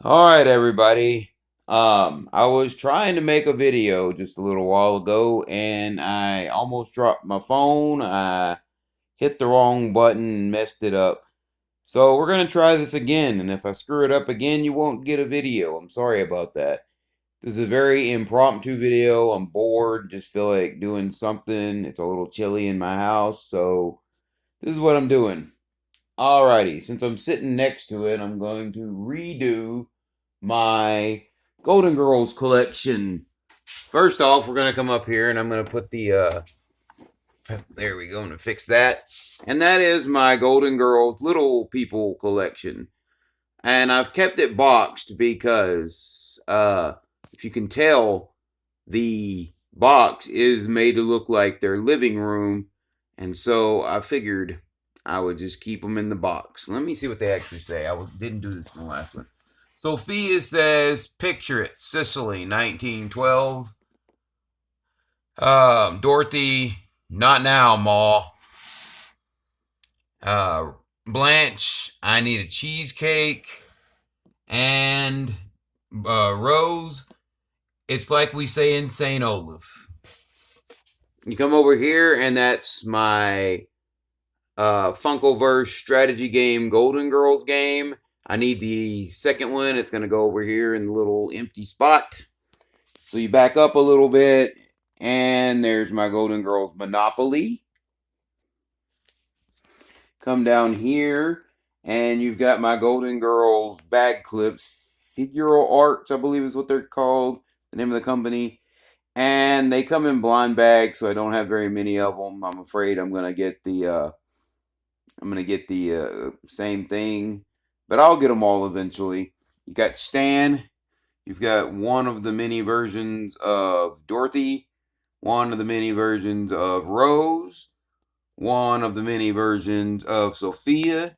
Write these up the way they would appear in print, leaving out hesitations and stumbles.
All right, everybody. I was trying to make a video just a little while ago, and I almost dropped my phone. I hit the wrong button and messed it up. So we're gonna try this again, and if I screw it up again, you won't get a video. I'm sorry about that. This is a very impromptu video. I'm bored, just feel like doing something. It's a little chilly in my house, so this is what I'm doing. Alrighty, since I'm sitting next to it, I'm going to redo my Golden Girls collection. First off, we're going to come up here and I'm going to put there we go, I'm going to fix that. And that is my Golden Girls Little People collection. And I've kept it boxed because, if you can tell, the box is made to look like their living room. And so I figured I would just keep them in the box. Let me see what they actually say. Didn't do this in the last one. Sophia says, picture it, Sicily, 1912. Dorothy, not now, Ma. Uh, Blanche, I need a cheesecake. And Rose, it's like we say in St. Olaf. You come over here, and that's my Funkoverse strategy game, Golden Girls game. I need the second one. It's going to go over here in the little empty spot. So you back up a little bit, and there's my Golden Girls Monopoly. Come down here, and you've got my Golden Girls bag clips. Figural Arts, I believe is what they're called, the name of the company. And they come in blind bags, so I don't have very many of them. I'm afraid I'm gonna get the same thing, but I'll get them all eventually. You got Stan. You've got one of the mini versions of Dorothy, one of the mini versions of Rose, one of the mini versions of Sophia,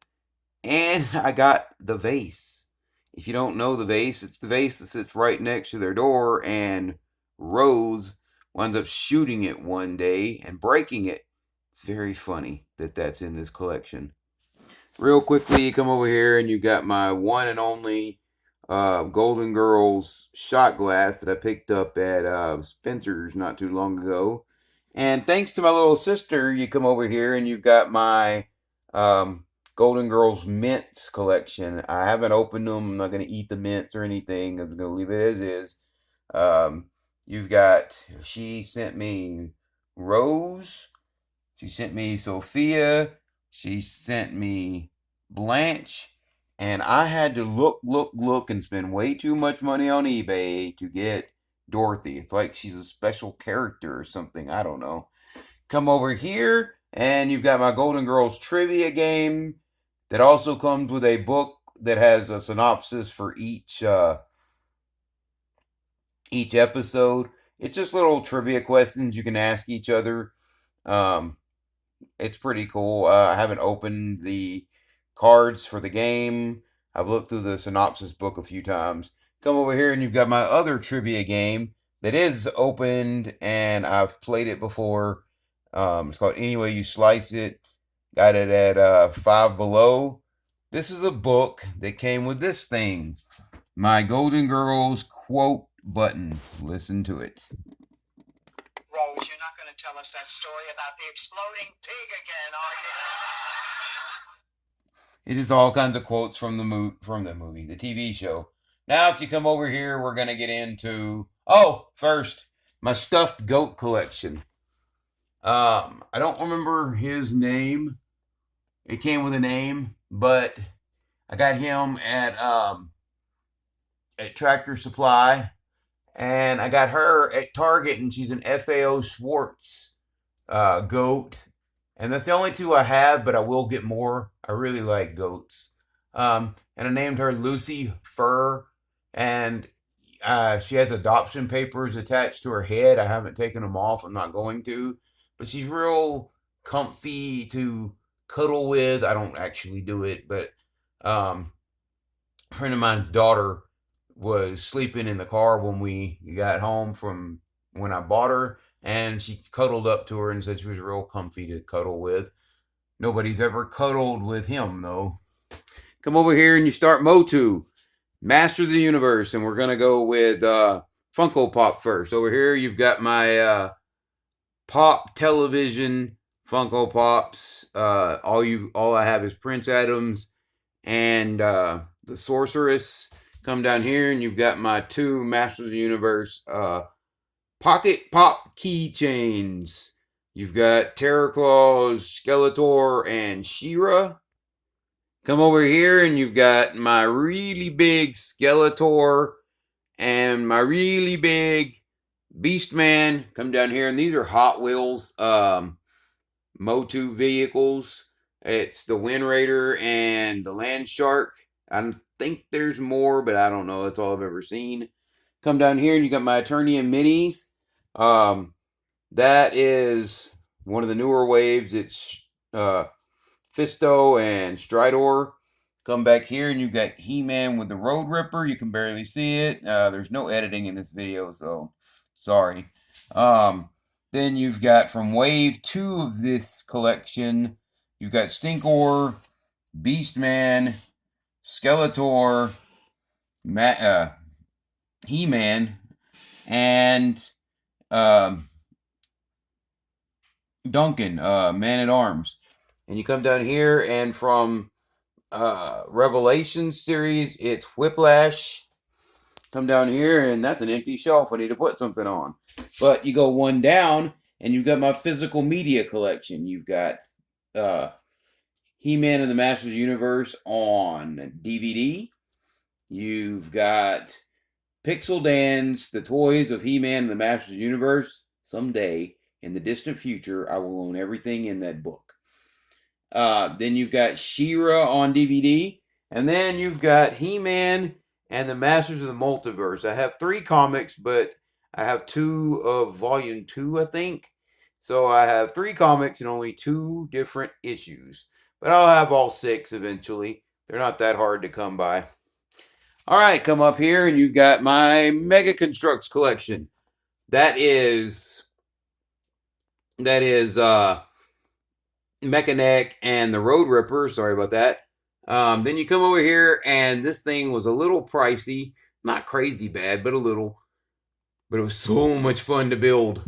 and I got the vase. If you don't know the vase, it's the vase that sits right next to their door, and Rose winds up shooting it one day and breaking it. It's very funny that that's in this collection. Real quickly, you come over here and you got my one and only Golden Girls shot glass that I picked up at Spencer's not too long ago. And thanks to my little sister, you come over here and you've got my um, Golden Girls mints collection. I haven't opened them. I'm not going to eat the mints or anything. I'm going to leave it as is. You've got, she sent me Rose. She sent me Sophia. She sent me Blanche. And I had to look, and spend way too much money on eBay to get Dorothy. It's like she's a special character or something. I don't know. Come over here, and you've got my Golden Girls trivia game that also comes with a book that has a synopsis for each episode. It's just little trivia questions you can ask each other. Um, it's pretty cool. I haven't opened the cards for the game. I've looked through the synopsis book a few times. Come over here and you've got my other trivia game that is opened and I've played it before. It's called Any Way You Slice It. Got it at Five Below. This is a book that came with this thing. My Golden Girls quote button. Listen to it. Rose, you're not going to tell us that story about the exploding pig again, are you? It is all kinds of quotes from the movie, the TV show. Now, if you come over here, we're gonna get into first my stuffed goat collection. I don't remember his name. It came with a name, but I got him at Tractor Supply, and I got her at Target, and she's an FAO Schwartz goat. And that's the only two I have, but I will get more. I really like goats. And I named her Lucy Fur. And she has adoption papers attached to her head. I haven't taken them off. I'm not going to. But she's real comfy to cuddle with. I don't actually do it, but a friend of mine's daughter was sleeping in the car when we got home from when I bought her, and she cuddled up to her and said she was real comfy to cuddle with. Nobody's ever cuddled with him, though. Come over here and you start Motu. Masters of the Universe, and we're gonna go with Funko Pop first. Over here, you've got my Pop Television Funko Pops. All I have is Prince Adams and the Sorceress. Come down here, and you've got my two Masters of the Universe Pocket Pop keychains. You've got Terror Claws, Skeletor, and She-Ra. Come over here, and you've got my really big Skeletor and my really big Beastman. Come down here, and these are Hot Wheels Motu vehicles. It's the Wind Raider and the Land Shark. I think there's more, but I don't know. That's all I've ever seen. Come down here, and you got my Eternia minis. That is one of the newer waves. It's Fisto and Stridor. Come back here, and you've got He-Man with the Road Ripper. You can barely see it. There's no editing in this video, so sorry. Then you've got from Wave 2 of this collection, you've got Stinkor, Beastman, Skeletor, He-Man, and Duncan, Man-at-Arms. And you come down here, and from Revelation series, it's Whiplash. Come down here, and that's an empty shelf. I need to put something on. But you go one down, and you've got my physical media collection. You've got He-Man and the Masters Universe on DVD. You've got Pixel Dan's The Toys of He-Man and the Masters Universe. Someday, in the distant future, I will own everything in that book. Then you've got She-Ra on DVD. And then you've got He-Man and the Masters of the Multiverse. I have 3 comics, but I have 2 of Volume 2, I think. So I have 3 comics and only 2 different issues. But I'll have all 6 eventually. They're not that hard to come by. Alright, come up here, and you've got my Mega Constructs collection. That is Mechanic and the Road Ripper. Sorry about that. Then you come over here, and this thing was a little pricey. Not crazy bad, but a little. But it was so much fun to build.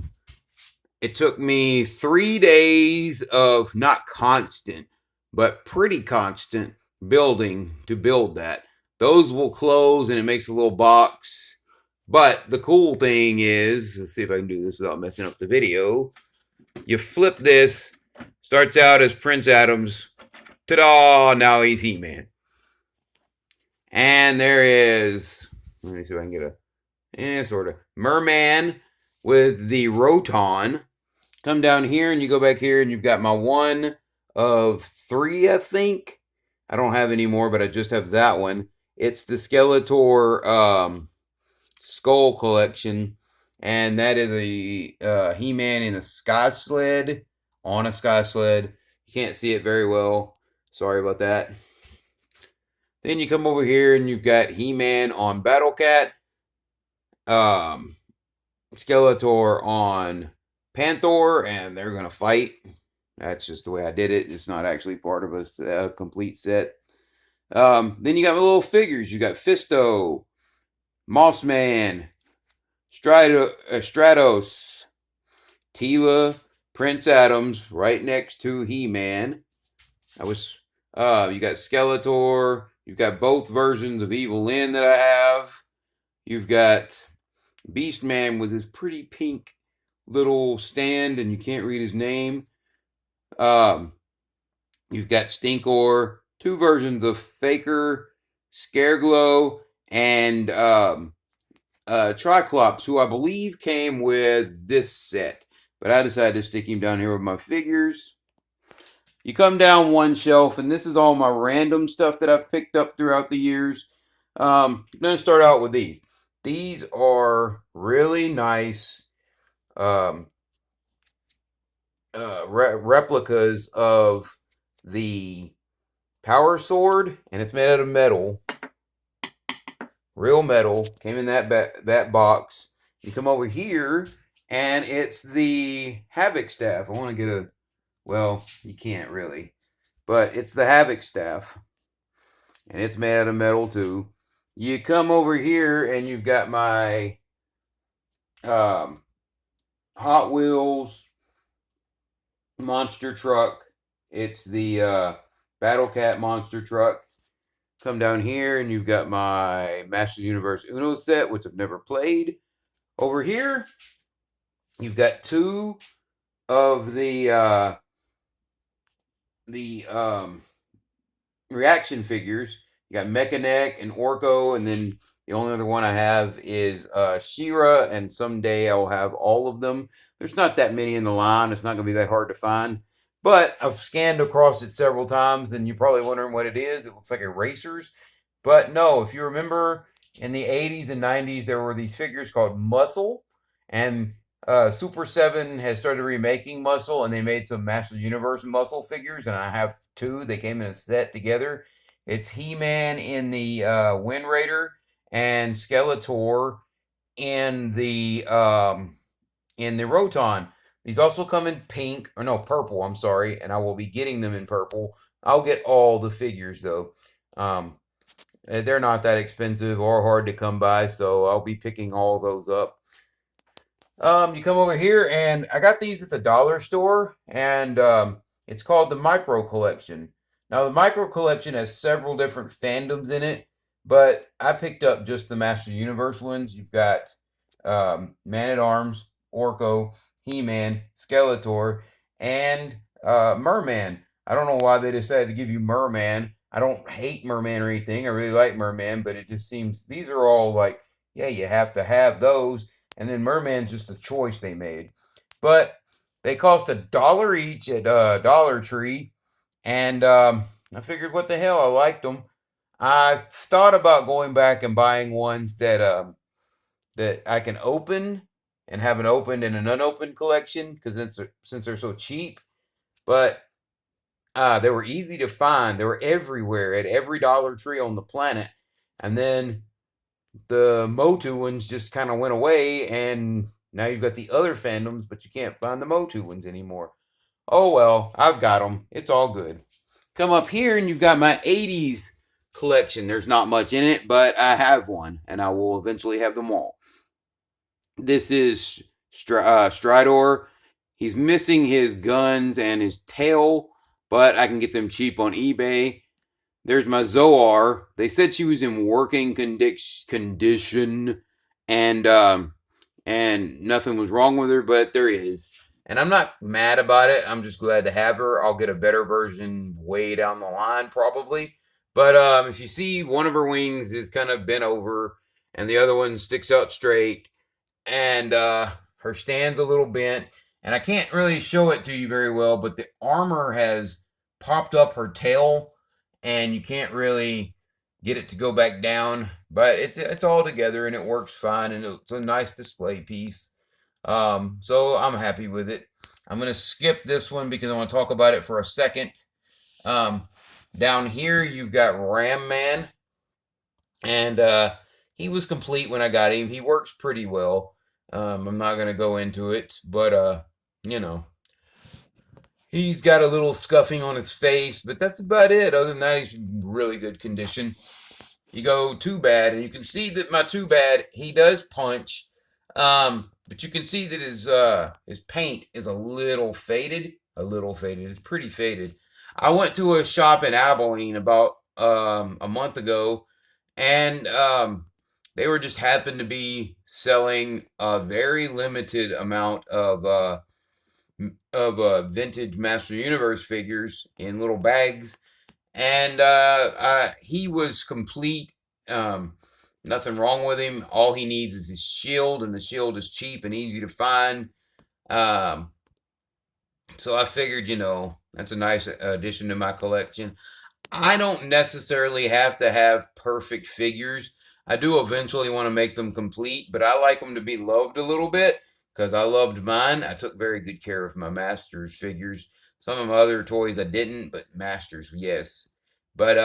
It took me 3 days of not constant, but pretty constant building to build that. Those will close, and it makes a little box. But the cool thing is, let's see if I can do this without messing up the video. You flip this, starts out as Prince Adams. Ta-da! Now he's He-Man. And there is, let me see if I can get sort of, Merman with the Roton. Come down here, and you go back here, and you've got my 1 of 3, I think. I don't have any more, but I just have that one. It's the Skeletor Skull Collection. And that is a He-Man in a sky sled, on a sky sled. You can't see it very well. Sorry about that. Then you come over here, and you've got He-Man on Battle Cat. Skeletor on Panther, and they're going to fight. That's just the way I did it. It's not actually part of a complete set. Then you got my little figures. You got Fisto, Mossman, Stratos, Tila, Prince Adams, right next to He-Man. You got Skeletor. You've got both versions of Evil Lyn that I have. You've got Beastman with his pretty pink little stand, and you can't read his name. You've got Stinkor, 2 versions of Faker, Scareglow, and Triclops, who I believe came with this set. But I decided to stick him down here with my figures. You come down one shelf, and this is all my random stuff that I've picked up throughout the years. I'm going to start out with these. These are really nice replicas of the Power Sword, and it's made out of metal. Real metal. Came in that box. You come over here, and it's the Havoc Staff. I want to get well, you can't really. But it's the Havoc Staff. And it's made out of metal, too. You come over here and you've got my um, Hot Wheels monster truck. It's the Battle Cat monster truck. Come down here and you've got my Masters Universe Uno set, which I've never played. Over here, you've got two of the reaction figures. You got Mechanic and Orko, and then the only other one I have is Shira, and someday I'll have all of them. There's not that many in the line. It's not going to be that hard to find. But I've scanned across it several times, and you're probably wondering what it is. It looks like erasers. But no, if you remember in the 80s and 90s, there were these figures called Muscle, and Super 7 has started remaking Muscle, and they made some Master Universe Muscle figures, and I have two. They came in a set together. It's He-Man in the Wind Raider and Skeletor in the Roton. These also come in pink, or no, purple, I'm sorry, and I will be getting them in purple. I'll get all the figures though. Um, they're not that expensive or hard to come by, so I'll be picking all those up. You come over here, and I got these at the dollar store, and it's called the Micro Collection. Now, the Micro Collection has several different fandoms in it, but I picked up just the Master Universe ones. You've got Man at Arms, Orko, He Man, Skeletor, and Merman. I don't know why they decided to give you Merman. I don't hate Merman or anything. I really like Merman, but it just seems these are all like, yeah, you have to have those, and then Merman's just a choice they made. But they cost $1 each at Dollar Tree, and I figured, what the hell, I liked them. I thought about going back and buying ones that I can open and have an opened and an unopened collection because since they're so cheap. But they were easy to find. They were everywhere at every Dollar Tree on the planet, and then the Motu ones just kind of went away, and now you've got the other fandoms, but you can't find the Motu ones anymore. Oh well, I've got them. It's all good. Come up here, and you've got my 80s collection. There's not much in it, but I have one, and I will eventually have them all. This is Stridor. He's missing his guns and his tail, but I can get them cheap on eBay. There's my Zoar. They said she was in working condition, and nothing was wrong with her, but there is. And I'm not mad about it. I'm just glad to have her. I'll get a better version way down the line, probably. But if you see, one of her wings is kind of bent over, and the other one sticks out straight, and her stand's a little bent. And I can't really show it to you very well, but the armor has popped up her tail, and you can't really get it to go back down. But it's all together, and it works fine, and it's a nice display piece. So I'm happy with it. I'm gonna skip this one because I want to talk about it for a second. Um, Down here you've got Ram Man, and he was complete when I got him. He works pretty well. I'm not gonna go into it, but you know, he's got a little scuffing on his face, but that's about it. Other than that, he's in really good condition. You go Too Bad, and you can see that my Too Bad, he does punch, but you can see that his paint is a little faded. A little faded. It's pretty faded. I went to a shop in Abilene about a month ago, and they were just happened to be selling a very limited amount of vintage Master Universe figures in little bags, and he was complete. Nothing wrong with him. All he needs is his shield, and the shield is cheap and easy to find. Um, so I figured, that's a nice addition to my collection. I don't necessarily have to have perfect figures. I do eventually want to make them complete, but I like them to be loved a little bit because I loved mine. I took very good care of my Masters figures. Some of my other toys I didn't, but Masters, yes. But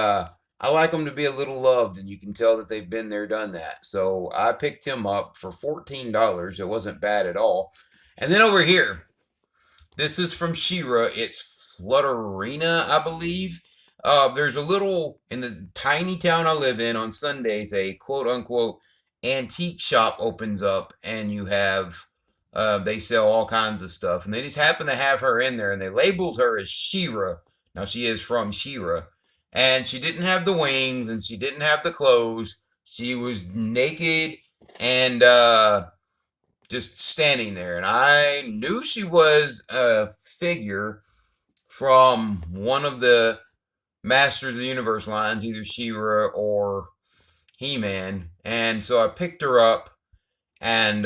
I like them to be a little loved, and you can tell that they've been there, done that. So I picked him up for $14. It wasn't bad at all. And then over here, this is from She-Ra. It's Flutterina, I believe. there's a little, in the tiny town I live in, on Sundays, a quote unquote antique shop opens up, and you have, they sell all kinds of stuff. And they just happen to have her in there, and they labeled her as Shira. Now, she is from Shira. And she didn't have the wings, and she didn't have the clothes. She was naked and just standing there. And I knew she was a figure from one of the Masters of the Universe lines, either She-Ra or He-Man. And so I picked her up and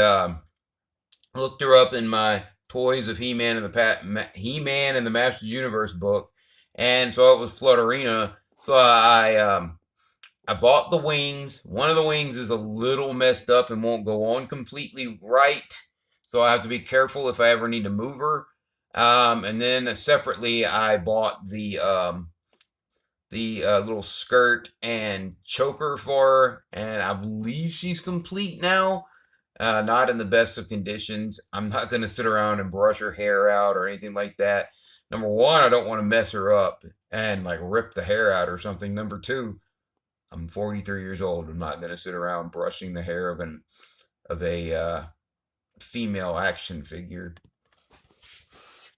looked her up in my Toys of He-Man and He-Man and the Masters of the Universe book, and so it was Flutterina. So I bought the wings. One of the wings is a little messed up and won't go on completely right, so I have to be careful if I ever need to move her. And then separately, I bought the little skirt and choker for her, and I believe she's complete now. Not in the best of conditions. I'm not going to sit around and brush her hair out or anything like that. Number one, I don't want to mess her up and like rip the hair out or something. Number two, I'm 43 years old. I'm not going to sit around brushing the hair of a female action figure.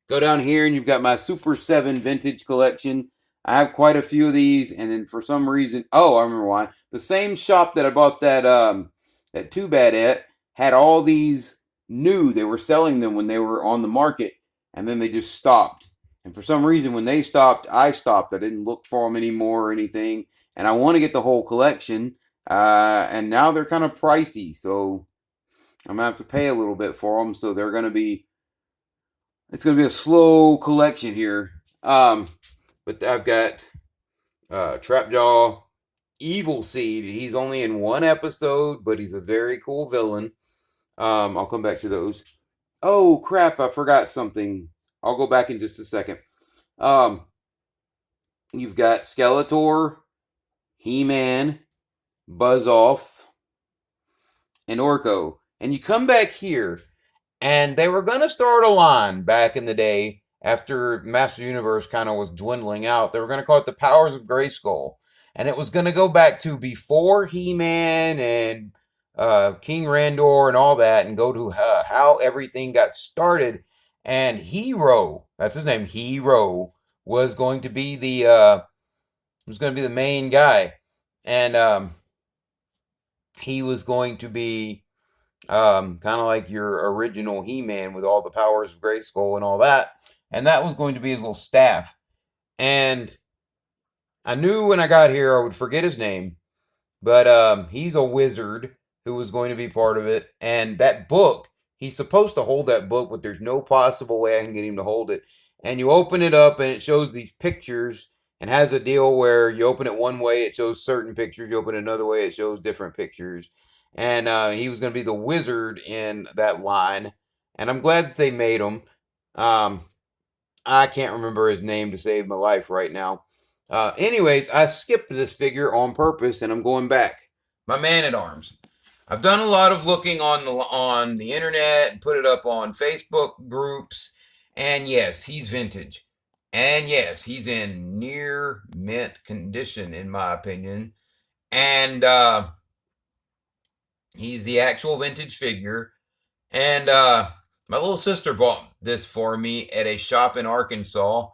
Go down here and you've got my Super 7 vintage collection. I have quite a few of these, and then for some reason, oh, I remember why. The same shop that I bought that Too Bad at had all these new. They were selling them when they were on the market, and then they just stopped. And for some reason, when they stopped, I stopped. I didn't look for them anymore or anything. And I want to get the whole collection, and now they're kind of pricey, so I'm gonna have to pay a little bit for them. So they're gonna be, it's gonna be a slow collection here. But I've got Trapjaw, Evil Seed. He's only in one episode, but he's a very cool villain. I'll come back to those. Oh crap! I forgot something. I'll go back in just a second. Um, you've got Skeletor, He-Man, Buzz Off, and Orko, and you come back here, and they were gonna start a line back in the day after Master Universe kind of was dwindling out. They were gonna call it the Powers of Grayskull, and it was gonna go back to before He-Man and King Randor and all that, and go to how everything got started. And Hero, that's his name, Hero, was going to be the main guy, and he was going to be kind of like your original He-Man with all the powers of Grayskull and all that. And that was going to be his little staff. And I knew when I got here I would forget his name, but he's a wizard who was going to be part of it. And that book, he's supposed to hold that book, but there's no possible way I can get him to hold it. And you open it up, and it shows these pictures, and has a deal where you open it one way, it shows certain pictures. You open it another way, it shows different pictures. And he was going to be the wizard in that line. And I'm glad that they made him. Um, I can't remember his name to save my life right now. Anyways, I skipped this figure on purpose, and I'm going back. My Man at Arms. I've done a lot of looking on the internet and put it up on Facebook groups, and yes, he's vintage, and yes, he's in near mint condition in my opinion, and he's the actual vintage figure. And my little sister bought this for me at a shop in Arkansas,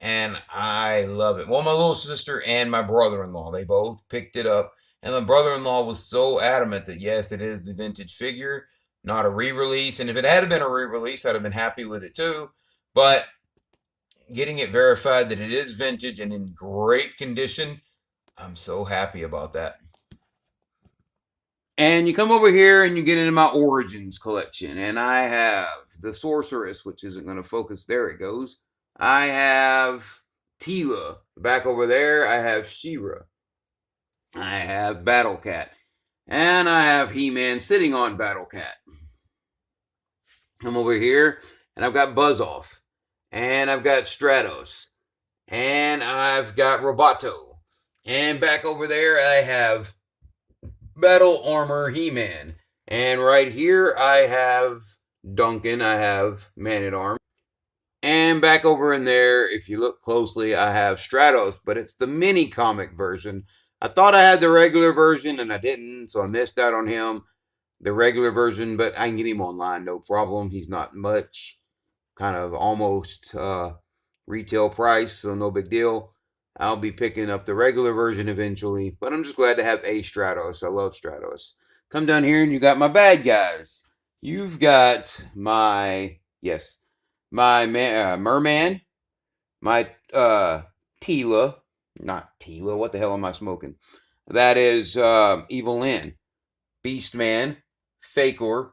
and I love it. Well, my little sister and my brother-in-law, they both picked it up. And my brother-in-law was so adamant that yes, it is the vintage figure, not a re-release. And if it had been a re-release, I'd have been happy with it too. But getting it verified that it is vintage and in great condition, I'm so happy about that. And you come over here and you get into my Origins collection. And I have the Sorceress, which isn't going to focus. There it goes. I have Tila. Back over there, I have She-Ra. I have Battle Cat. And I have He-Man sitting on Battle Cat. Come over here, and I've got Buzz Off. And I've got Stratos. And I've got Roboto. And back over there, I have Battle Armor He-Man. And right here, I have Duncan. I have Man at Arms. And back over in there, if you look closely, I have Stratos, but it's the mini comic version. I thought I had the regular version and I didn't, so I missed out on him. The regular version, but I can get him online, no problem. He's not much, kind of almost retail price, so no big deal. I'll be picking up the regular version eventually, but I'm just glad to have a Stratos. I love Stratos. Come down here and you got my bad guys. You've got my, yes, my merman, my Tila, not Tila, what the hell am I smoking? That is Evil Lyn, Beastman, Faker,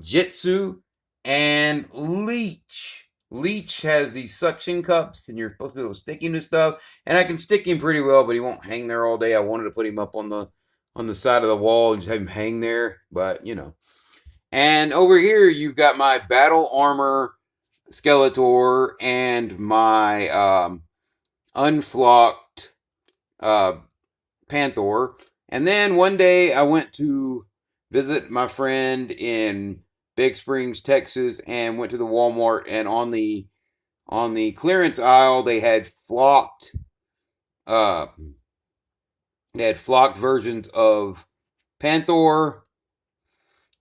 Jitsu, and Leech. Leech has these suction cups, and you're supposed to be able to stick him to stuff. And I can stick him pretty well, but he won't hang there all day. I wanted to put him up on the side of the wall and just have him hang there, but you know. And over here, you've got my battle armor Skeletor and my unflocked uh, Panther. And then one day I went to visit my friend in Big Springs, Texas, and went to the Walmart. And on the clearance aisle, uh, they had flocked versions of Panther.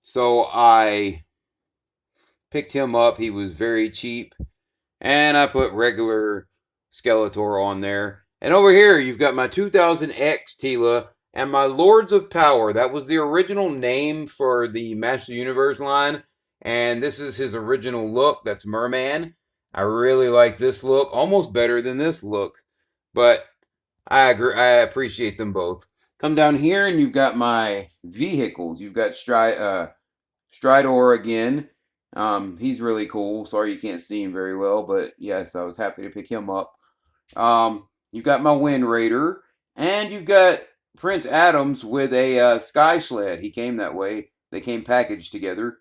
So I picked him up. He was very cheap, and I put regular Skeletor on there. And over here, you've got my 2000X Tila and my Lords of Power. That was the original name for the Master Universe line, and this is his original look. That's Merman. I really like this look, almost better than this look, but I agree. I appreciate them both. Come down here, and you've got my vehicles. You've got Stridor again. He's really cool. Sorry you can't see him very well, but yes, I was happy to pick him up. You've got my Wind Raider, and you've got Prince Adams with a Sky Sled. He came that way. They came packaged together.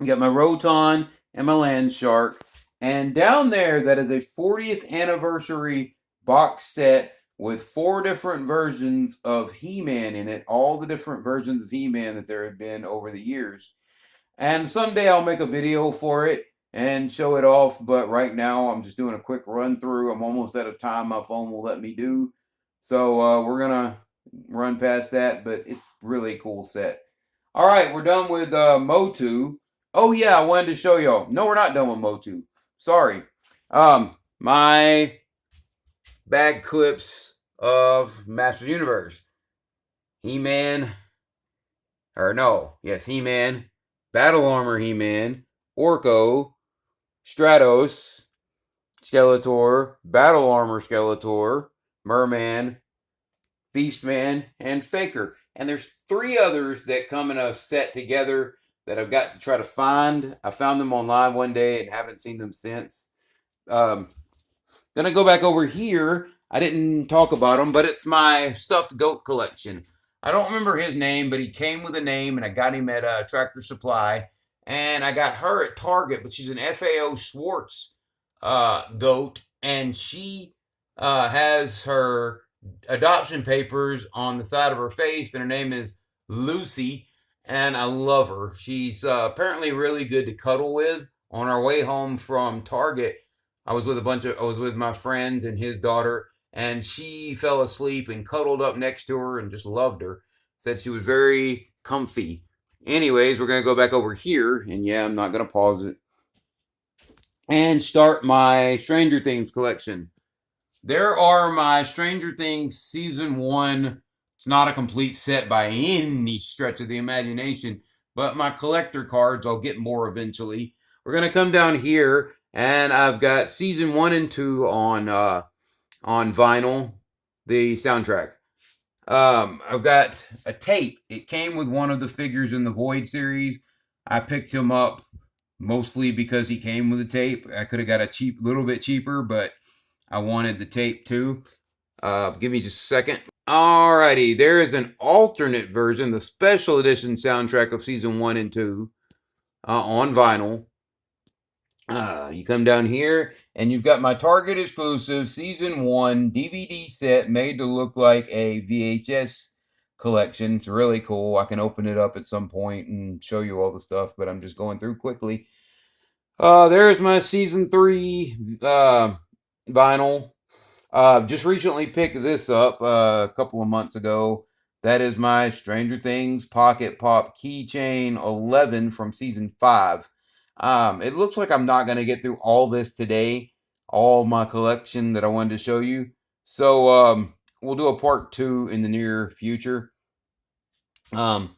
You got my Roton and my Land Shark. And down there, that is a 40th anniversary box set with 4 different versions of He-Man in it. All the different versions of He-Man that there have been over the years. And someday I'll make a video for it and show it off. But right now I'm just doing a quick run through. I'm almost out of time my phone will let me do. So we're going to run past that. But it's really cool set. All right, we're done with Motu. Oh yeah, I wanted to show y'all. No, we're not done with Motu. Sorry. My bag clips of Master Universe. He-Man. Or no, yes, He-Man. Battle Armor He-Man. Orko. Stratos. Skeletor. Battle Armor Skeletor. Merman. Beastman, and Faker. And there's 3 others that come in a set together that I've got to try to find. I found them online one day and haven't seen them since. Gonna go back over here. I didn't talk about him, but it's my stuffed goat collection. I don't remember his name, but he came with a name, and I got him at Tractor Supply. And I got her at Target, but she's an FAO Schwartz goat, and she has her adoption papers on the side of her face, and her name is Lucy, and I love her. She's apparently really good to cuddle with. On our way home from Target, I was with my friends and his daughter, and she fell asleep and cuddled up next to her and just loved her. Said she was very comfy. Anyways, we're gonna go back over here, and yeah, I'm not gonna pause it and start my Stranger Things collection. There are my Stranger Things season 1. It's not a complete set by any stretch of the imagination, but my collector cards, I'll get more eventually. We're going to come down here, and I've got season 1 and 2 on vinyl, the soundtrack. I've got a tape. It came with one of the figures in the Void series. I picked him up mostly because he came with a tape. I could have got a little bit cheaper, but I wanted the tape too. Give me just a second. Alrighty, there is an alternate version, the special edition soundtrack of season 1 and 2 on vinyl. You come down here, and you've got my Target exclusive season 1 DVD set made to look like a VHS collection. It's really cool. I can open it up at some point and show you all the stuff, but I'm just going through quickly. There's my season 3 vinyl. Just recently picked this up a couple of months ago. That is my Stranger Things Pocket Pop Keychain 11 from season 5. It looks like I'm not going to get through all this today, all my collection that I wanted to show you. So, we'll do a part 2 in the near future. Um,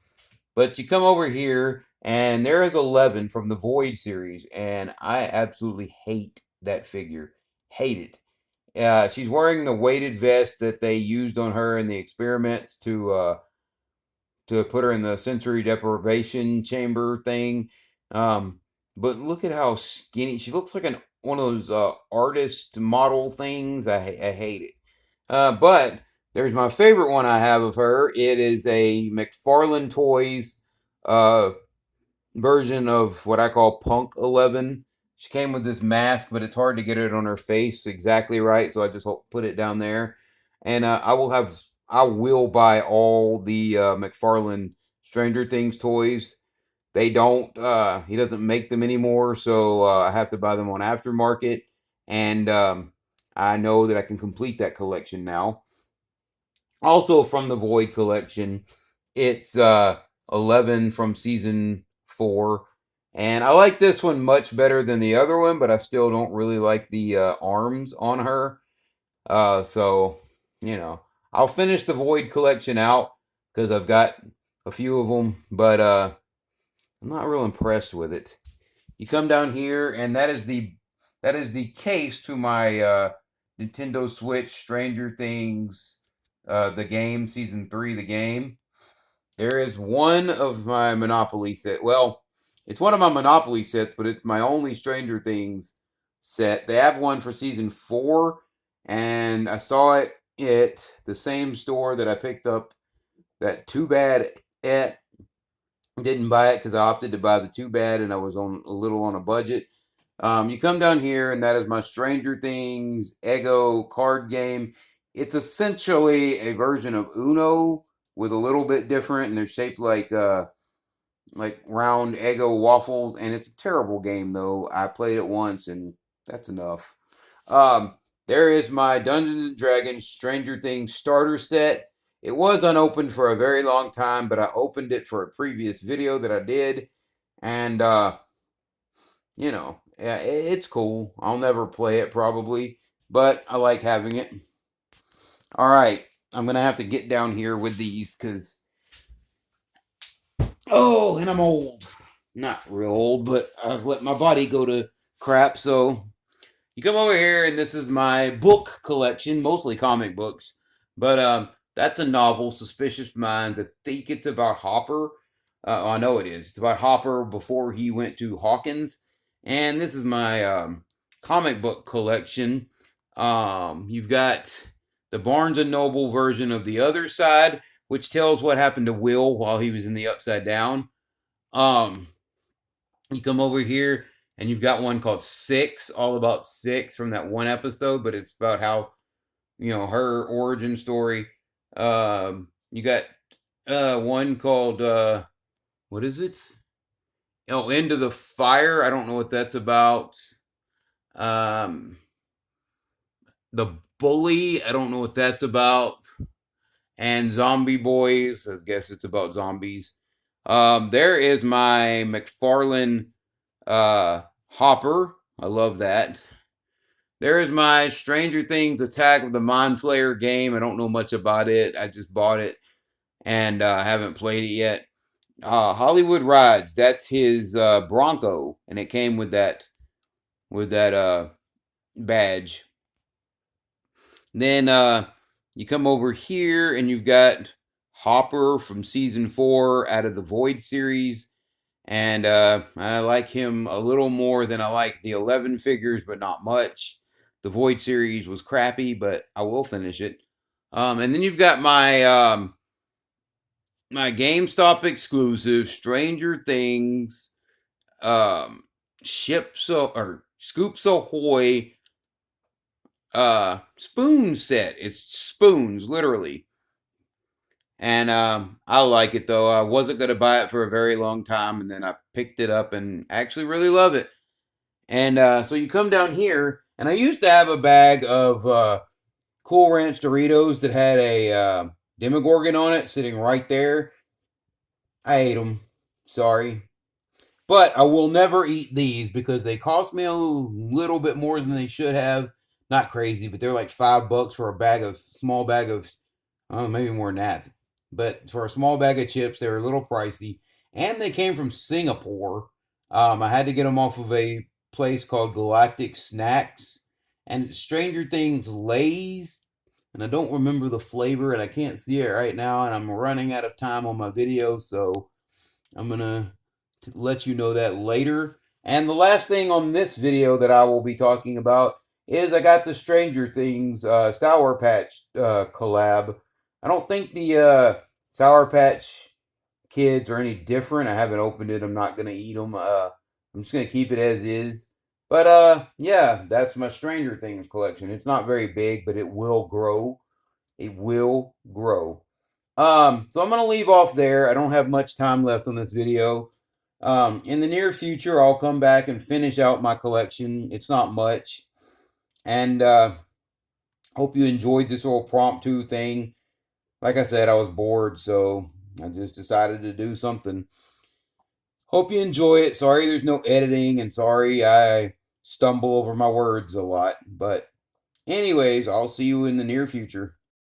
but you come over here, and there is 11 from the Void series, and I absolutely hate that figure. Hate it. She's wearing the weighted vest that they used on her in the experiments to put her in the sensory deprivation chamber thing. Um, but look at how skinny she looks, like one of those artist model things. I hate it. But there's my favorite one I have of her. It is a McFarlane Toys uh, version of what I call Punk 11. She came with this mask, but it's hard to get it on her face exactly right, so I just put it down there. And I will buy all the McFarlane Stranger Things toys. He doesn't make them anymore, so I have to buy them on aftermarket. And I know that I can complete that collection now. Also from the Void collection, it's 11 from season 4. And I like this one much better than the other one, but I still don't really like the arms on her. So, you know, I'll finish the Void collection out because I've got a few of them, but I'm not real impressed with it. You come down here, and that is the case to my Nintendo Switch Stranger Things, the game season 3, the game. There is one of my Monopoly set. Well, it's one of my Monopoly sets, but it's my only Stranger Things set. They have one for season 4, and I saw it at the same store that I picked up that Too Bad at. Didn't buy it because I opted to buy the Too Bad, and I was on a little on a budget. You come down here, and that is my Stranger Things Ego card game. It's essentially a version of Uno with a little bit different, and they're shaped like round Eggo waffles, and it's a terrible game though. I played it once, and that's enough. Um, there is my Dungeons and Dragons Stranger Things starter set. It was unopened for a very long time, but I opened it for a previous video that I did, and yeah, it's cool. I'll never play it probably, but I like having it. All right, I'm gonna have to get down here with these because and I'm old. Not real old, but I've let my body go to crap. So you come over here, and this is my book collection, mostly comic books. But that's a novel, Suspicious Minds. I think it's about Hopper. I know it is. It's about Hopper before he went to Hawkins. And this is my comic book collection. You've got the Barnes and Noble version of The Other Side, which tells what happened to Will while he was in the Upside Down. Um, you come over here, and you've got one called Six, all about Six from that one episode, but it's about how, her origin story. You got one called what is it? Oh, Into the Fire. I don't know what that's about. Um, the Bully. I don't know what that's about. And Zombie Boys. I guess it's about zombies. There is my McFarlane Hopper. I love that. There is my Stranger Things Attack of the Mind Flayer game. I don't know much about it. I just bought it and haven't played it yet. Hollywood Rides. That's his Bronco, and it came with that badge. Then you come over here, and you've got Hopper from season 4 out of the Void series. And I like him a little more than I like the 11 figures, but not much. The Void series was crappy, but I will finish it. And then you've got my GameStop exclusive Stranger Things Ships or Scoops Ahoy spoon set. It's spoons, literally. And I like it though. I wasn't gonna buy it for a very long time, and then I picked it up and actually really love it. And so you come down here, and I used to have a bag of Cool Ranch Doritos that had a Demogorgon on it sitting right there. I ate them. Sorry. But I will never eat these because they cost me a little bit more than they should have. Not crazy, but they're like $5 for a bag of small bag of, oh, maybe more than that. But for a small bag of chips, they were a little pricey, and they came from Singapore. I had to get them off of a place called Galactic Snacks, and Stranger Things Lay's, and I don't remember the flavor, and I can't see it right now, and I'm running out of time on my video, so I'm gonna let you know that later. And the last thing on this video that I will be talking about is I got the Stranger Things Sour Patch collab. I don't think the Sour Patch Kids are any different. I haven't opened it. I'm not gonna eat them. I'm just gonna keep it as is. But yeah, that's my Stranger Things collection. It's not very big, but it will grow. It will grow. So I'm gonna leave off there. I don't have much time left on this video. In the near future, I'll come back and finish out my collection. It's not much, and hope you enjoyed this little impromptu thing. Like I said, I was bored, so I just decided to do something. Hope you enjoy it. Sorry there's no editing, and sorry I stumble over my words a lot. But anyways, I'll see you in the near future.